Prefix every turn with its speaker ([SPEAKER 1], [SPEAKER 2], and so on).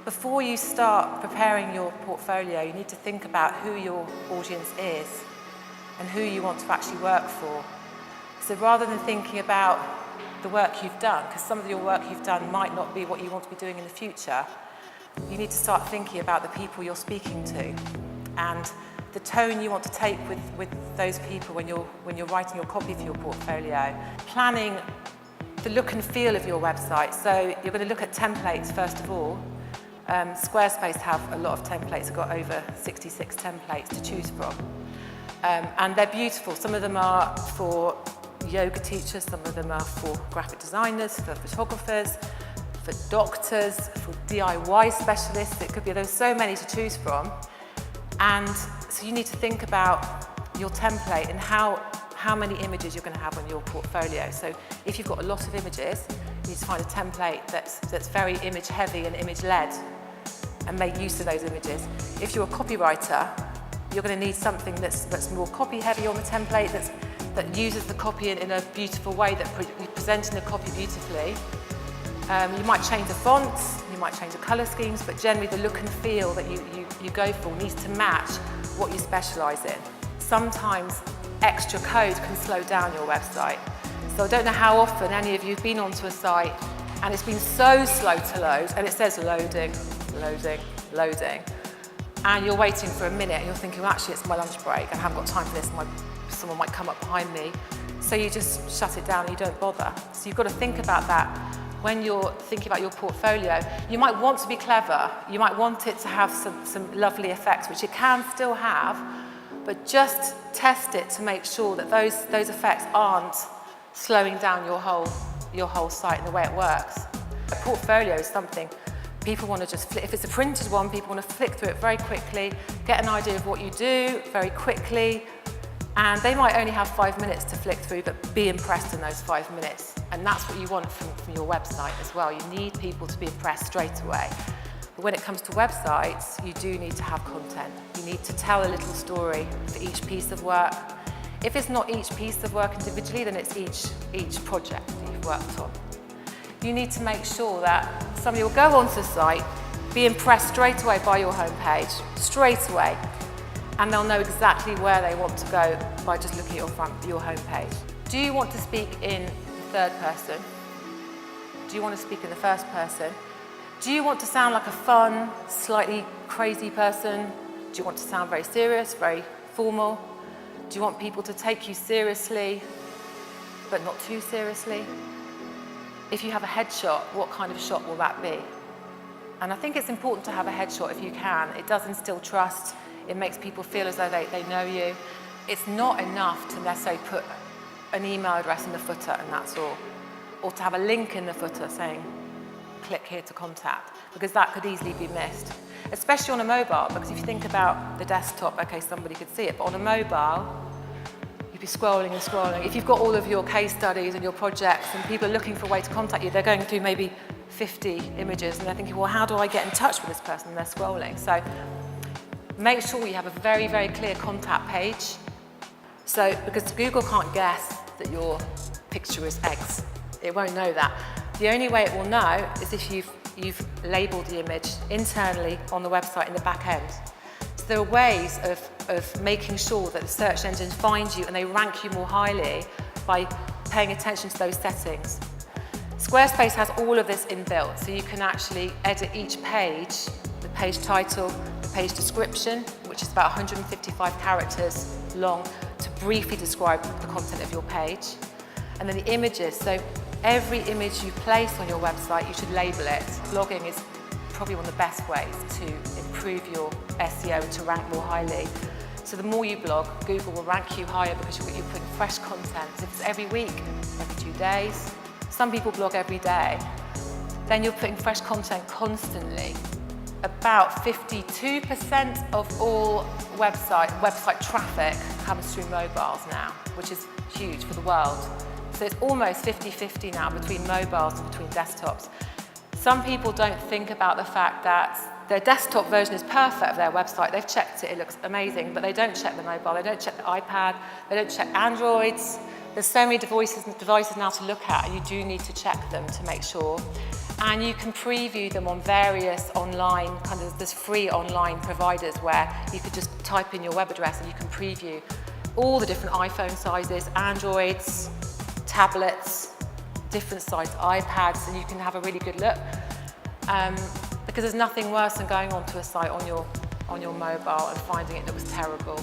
[SPEAKER 1] Before you start preparing your portfolio, you need to think about who your audience is and who you want to actually work for. So rather than thinking about the work you've done, because some of your work you've done might not be what you want to be doing in the future, you need to start thinking about the people you're speaking to and the tone you want to take with those people when you're writing your copy for your portfolio. Planning the look and feel of your website. So you're going to look at templates first of all. Squarespace have a lot of templates. They've got over 66 templates to choose from. And they're beautiful. Some of them are for yoga teachers, some of them are for graphic designers, for photographers, for doctors, for DIY specialists. It could be, there's so many to choose from. And so you need to think about your template and how many images you're going to have on your portfolio. So if you've got a lot of images, you need to find a template that's very image heavy and image led and make use of those images. If you're a copywriter, you're going to need something that's more copy heavy on the template, that uses the copy in a beautiful way, that presenting the copy beautifully. You might change the fonts, you might change the colour schemes, but generally the look and feel that you go for needs to match what you specialise in. Sometimes extra code can slow down your website. So I don't know how often any of you have been onto a site and it's been so slow to load and it says loading, loading, loading. And you're waiting for a minute and you're thinking, well, actually it's my lunch break, I haven't got time for this, someone might come up behind me. So you just shut it down and you don't bother. So you've got to think about that when you're thinking about your portfolio. You might want to be clever, you might want it to have some lovely effects, which it can still have, but just test it to make sure that those effects aren't slowing down your whole site and the way it works. A portfolio is something people want to just flip. If it's a printed one, people want to flick through it very quickly, get an idea of what you do very quickly, and they might only have 5 minutes to flick through, but be impressed in those 5 minutes. And that's what you want from your website as well. You need people to be impressed straight away. But when it comes to websites, you do need to have content. You need to tell a little story for each piece of work. If it's not each piece of work individually, then it's each project that you've worked on. You need to make sure that somebody will go onto the site, be impressed straight away by your homepage, straight away, and they'll know exactly where they want to go by just looking at your homepage. Do you want to speak in the third person? Do you want to speak in the first person? Do you want to sound like a fun, slightly crazy person? Do you want to sound very serious, very formal? Do you want people to take you seriously, but not too seriously? If you have a headshot, what kind of shot will that be? And I think it's important to have a headshot if you can. It does instill trust. It makes people feel as though they know you. It's not enough to necessarily put an email address in the footer and that's all. Or to have a link in the footer saying, click here to contact, because that could easily be missed. Especially on a mobile, because if you think about the desktop, okay, somebody could see it, but on a mobile, you'd be scrolling and scrolling. If you've got all of your case studies and your projects and people are looking for a way to contact you, they're going through maybe 50 images and they're thinking, well, how do I get in touch with this person? And they're scrolling. So make sure you have a very, very clear contact page. So, because Google can't guess that your picture is X. It won't know that. The only way it will know is if you've labelled the image internally on the website in the back end. So there are ways of making sure that the search engine finds you and they rank you more highly by paying attention to those settings. Squarespace has all of this inbuilt, so you can actually edit each page, the page title, the page description, which is about 155 characters long, to briefly describe the content of your page. And then the images, so every image you place on your website, you should label it. Blogging is probably one of the best ways to improve your SEO and to rank more highly. So the more you blog, Google will rank you higher because you're putting fresh content. If it's every week, every 2 days, some people blog every day, then you're putting fresh content constantly. About 52% of all website traffic comes through mobiles now, which is huge for the world. So it's almost 50-50 now between mobiles and between desktops. Some people don't think about the fact that their desktop version is perfect of their website. They've checked it, it looks amazing, but they don't check the mobile, they don't check the iPad, they don't check Androids. There's so many devices now to look at, and you do need to check them to make sure. And you can preview them on various online, there's free online providers where you could just type in your web address and you can preview all the different iPhone sizes, Androids, tablets, different sized iPads, and you can have a really good look. Because there's nothing worse than going onto a site on your mobile and finding it looks terrible.